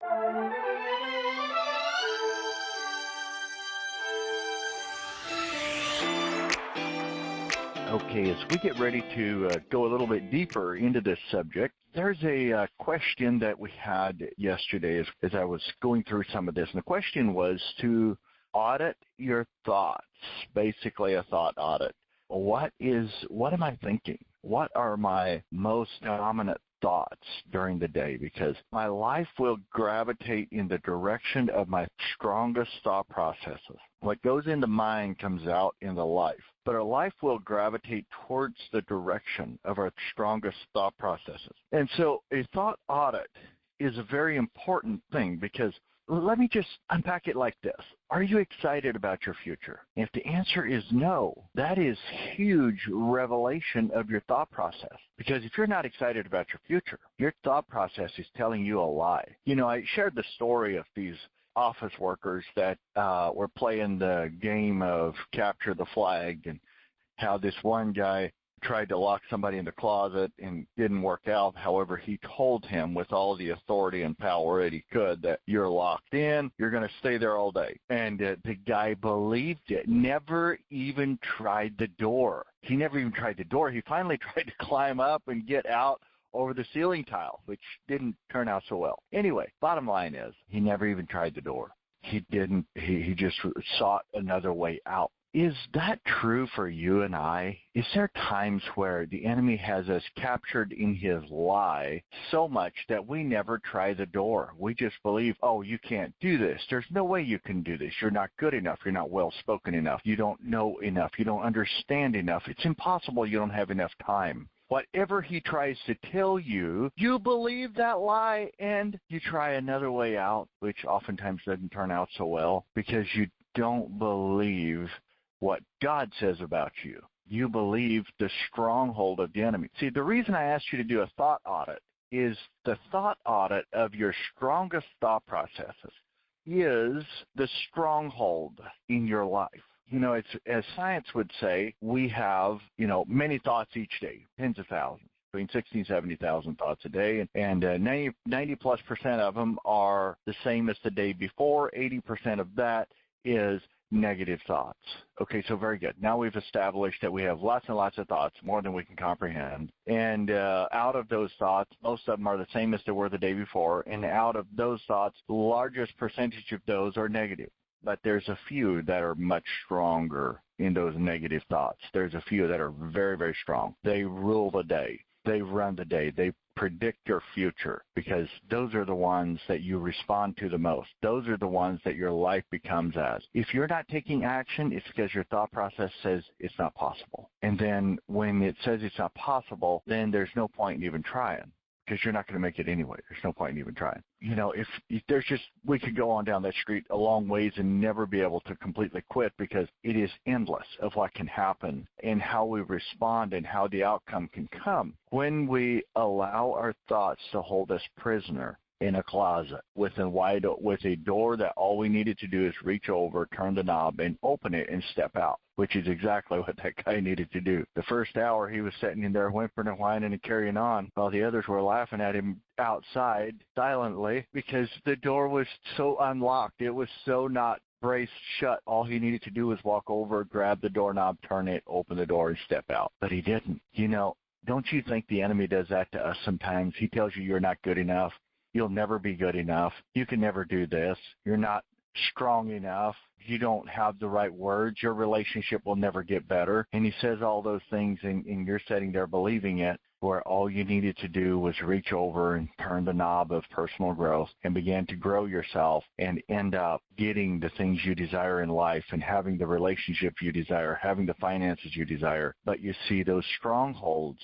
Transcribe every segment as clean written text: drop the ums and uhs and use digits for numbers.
Okay, as we get ready to go a little bit deeper into this subject, there's a question that we had yesterday as I was going through some of this. And the question was to audit your thoughts, basically a thought audit. What am I thinking? What are my most dominant thoughts during the day? Because my life will gravitate in the direction of my strongest thought processes. What goes into mind comes out in the life. But our life will gravitate towards the direction of our strongest thought processes. And so a thought audit is a very important thing because let me just unpack it like this. Are you excited about your future? If the answer is no, that is huge revelation of your thought process. Because if you're not excited about your future, your thought process is telling you a lie. You know, I shared the story of these office workers that were playing the game of capture the flag and how this one guy tried to lock somebody in the closet and didn't work out. However, he told him with all the authority and power that he could that you're locked in, you're going to stay there all day. And the guy believed it, never even tried the door. He never even tried the door. He finally tried to climb up and get out over the ceiling tile, which didn't turn out so well. Anyway, bottom line is he never even tried the door. He just sought another way out. Is that true for you and I? Is there times where the enemy has us captured in his lie so much that we never try the door? We just believe, oh, you can't do this. There's no way you can do this. You're not good enough. You're not well-spoken enough. You don't know enough. You don't understand enough. It's impossible. You don't have enough time. Whatever he tries to tell you, you believe that lie and you try another way out, which oftentimes doesn't turn out so well because you don't believe what God says about you. You believe the stronghold of the enemy. See, the reason I asked you to do a thought audit is the thought audit of your strongest thought processes is the stronghold in your life. You know, it's as science would say, we have, many thoughts each day, tens of thousands, between 60 and 70,000 thoughts a day, and 90+% of them are the same as the day before. 80% of that is negative thoughts. Okay, so very good. Now we've established that we have lots and lots of thoughts, more than we can comprehend. And out of those thoughts, most of them are the same as they were the day before. And out of those thoughts, the largest percentage of those are negative. But there's a few that are much stronger in those negative thoughts. There's a few that are very, very strong. They rule the day. They run the day. They predict your future because those are the ones that you respond to the most. Those are the ones that your life becomes as. If you're not taking action, it's because your thought process says it's not possible. And then when it says it's not possible, then there's no point in even trying because you're not going to make it anyway. There's no point in even trying. If there's we could go on down that street a long ways and never be able to completely quit because it is endless of what can happen and how we respond and how the outcome can come when we allow our thoughts to hold us prisoner in a closet with a door that all we needed to do is reach over, turn the knob, and open it and step out, which is exactly what that guy needed to do. The first hour, he was sitting in there whimpering and whining and carrying on while the others were laughing at him outside silently because the door was so unlocked. It was so not braced shut. All he needed to do was walk over, grab the doorknob, turn it, open the door, and step out. But he didn't. Don't you think the enemy does that to us sometimes? He tells you you're not good enough. You'll never be good enough. You can never do this. You're not strong enough. You don't have the right words. Your relationship will never get better. And he says all those things, and you're sitting there believing it, where all you needed to do was reach over and turn the knob of personal growth and begin to grow yourself and end up getting the things you desire in life and having the relationship you desire, having the finances you desire. But you see, those strongholds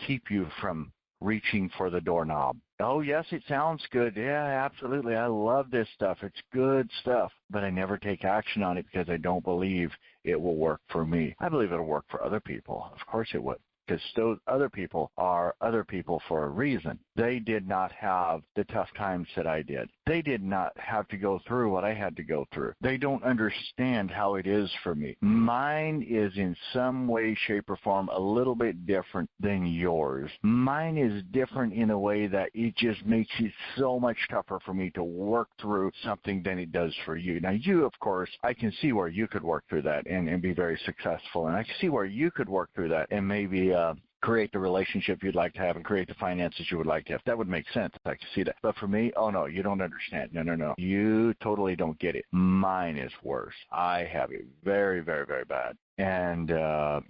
keep you from reaching for the doorknob. Oh, yes, it sounds good. Yeah, absolutely. I love this stuff. It's good stuff. But I never take action on it because I don't believe it will work for me. I believe it'll work for other people. Of course it would. because those other people are other people for a reason. They did not have the tough times that I did. They did not have to go through what I had to go through. They don't understand how it is for me. Mine is in some way, shape, or form a little bit different than yours. Mine is different in a way that it just makes it so much tougher for me to work through something than it does for you. Now, you, of course, I can see where you could work through that and be very successful. And I can see where you could work through that and maybe create the relationship you'd like to have and create the finances you would like to have. That would make sense. I can see that. But for me, oh, no, you don't understand. No. You totally don't get it. Mine is worse. I have it very, very, very bad. And,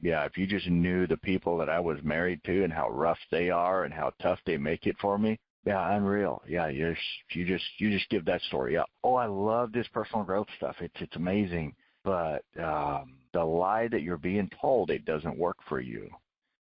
if you just knew the people that I was married to and how rough they are and how tough they make it for me, yeah, unreal. Yeah, you just give that story up. Oh, I love this personal growth stuff. It's amazing. But the lie that you're being told, it doesn't work for you.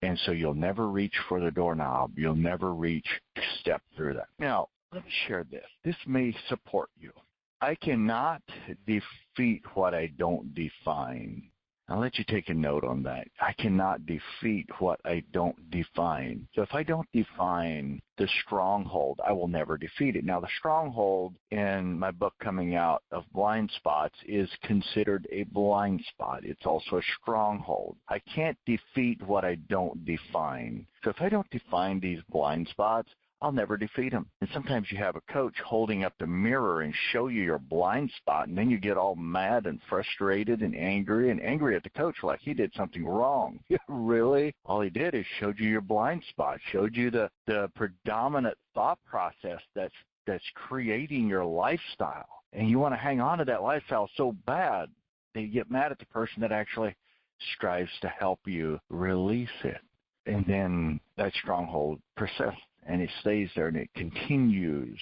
And so you'll never reach for the doorknob. You'll never reach to step through that. Now, let me share this. This may support you. I cannot defeat what I don't define. I'll let you take a note on that. I cannot defeat what I don't define. So if I don't define the stronghold, I will never defeat it. Now, the stronghold in my book coming out of blind spots is considered a blind spot. It's also a stronghold. I can't defeat what I don't define. So if I don't define these blind spots, I'll never defeat them. And sometimes you have a coach holding up the mirror and show you your blind spot, and then you get all mad and frustrated and angry at the coach like he did something wrong. Really? All he did is showed you your blind spot, showed you the predominant thought process that's creating your lifestyle. And you want to hang on to that lifestyle so bad that you get mad at the person that actually strives to help you release it. And then that stronghold persists. And it stays there, and it continues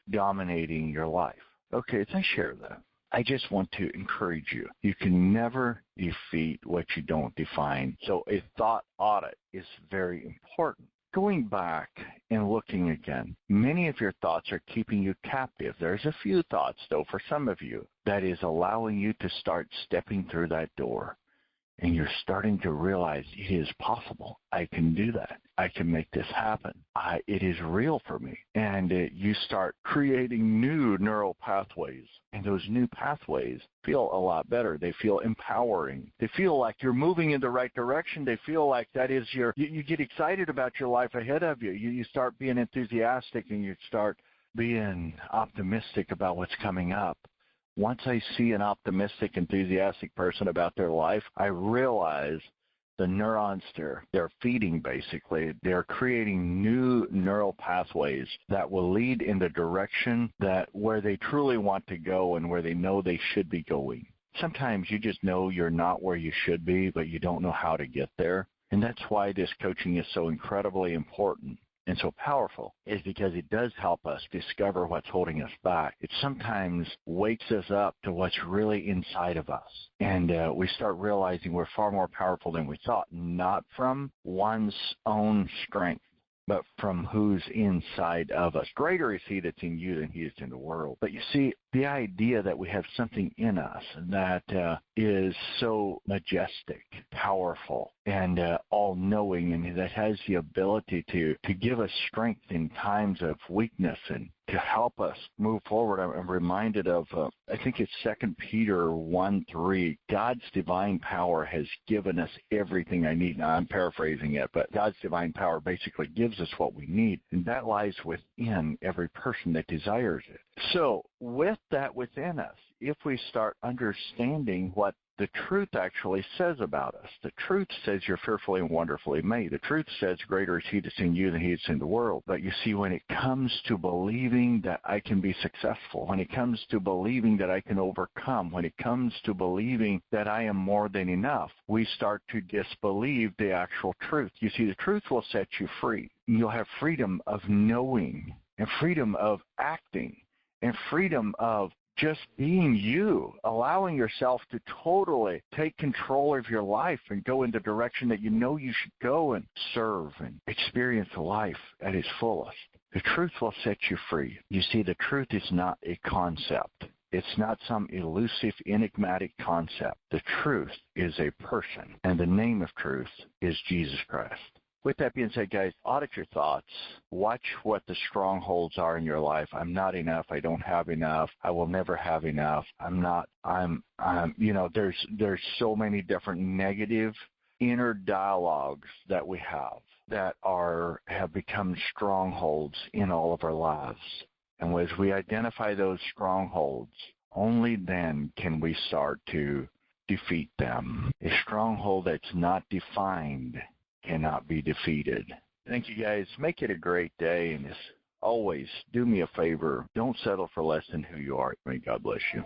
dominating your life. Okay, as I share that, I just want to encourage you. You can never defeat what you don't define. So a thought audit is very important. Going back and looking again, many of your thoughts are keeping you captive. There's a few thoughts, though, for some of you, that is allowing you to start stepping through that door. And you're starting to realize it is possible. I can do that. I can make this happen. It is real for me. And you start creating new neural pathways. And those new pathways feel a lot better. They feel empowering. They feel like you're moving in the right direction. They feel like that is you get excited about your life ahead of you. You start being enthusiastic, and you start being optimistic about what's coming up. Once I see an optimistic, enthusiastic person about their life, I realize the neurons they're feeding, basically, they're creating new neural pathways that will lead in the direction that where they truly want to go and where they know they should be going. Sometimes you just know you're not where you should be, but you don't know how to get there. And that's why this coaching is so incredibly important and so powerful, is because it does help us discover what's holding us back. It sometimes wakes us up to what's really inside of us. And we start realizing we're far more powerful than we thought, not from one's own strength, but from who's inside of us. Greater is he that's in you than he is in the world. But you see, the idea that we have something in us that is so majestic, powerful, and all-knowing, and that has the ability to give us strength in times of weakness and to help us move forward. I'm reminded of, I think it's 2 Peter 1:3. God's divine power has given us everything I need. Now, I'm paraphrasing it, but God's divine power basically gives us what we need, and that lies within every person that desires it. So with that within us, if we start understanding what the truth actually says about us. The truth says you're fearfully and wonderfully made. The truth says greater is he that's in you than he that's in the world. But you see, when it comes to believing that I can be successful, when it comes to believing that I can overcome, when it comes to believing that I am more than enough, we start to disbelieve the actual truth. You see, the truth will set you free. You'll have freedom of knowing and freedom of acting and freedom of just being you, allowing yourself to totally take control of your life and go in the direction that you know you should go and serve and experience life at its fullest. The truth will set you free. You see, the truth is not a concept. It's not some elusive, enigmatic concept. The truth is a person, and the name of truth is Jesus Christ. with that being said, guys, audit your thoughts. Watch what the strongholds are in your life. I'm not enough. I don't have enough. I will never have enough. There's so many different negative inner dialogues that we have that have become strongholds in all of our lives. And as we identify those strongholds, only then can we start to defeat them. A stronghold that's not defined cannot be defeated. Thank you, guys. Make it a great day. And as always, do me a favor. Don't settle for less than who you are. May God bless you.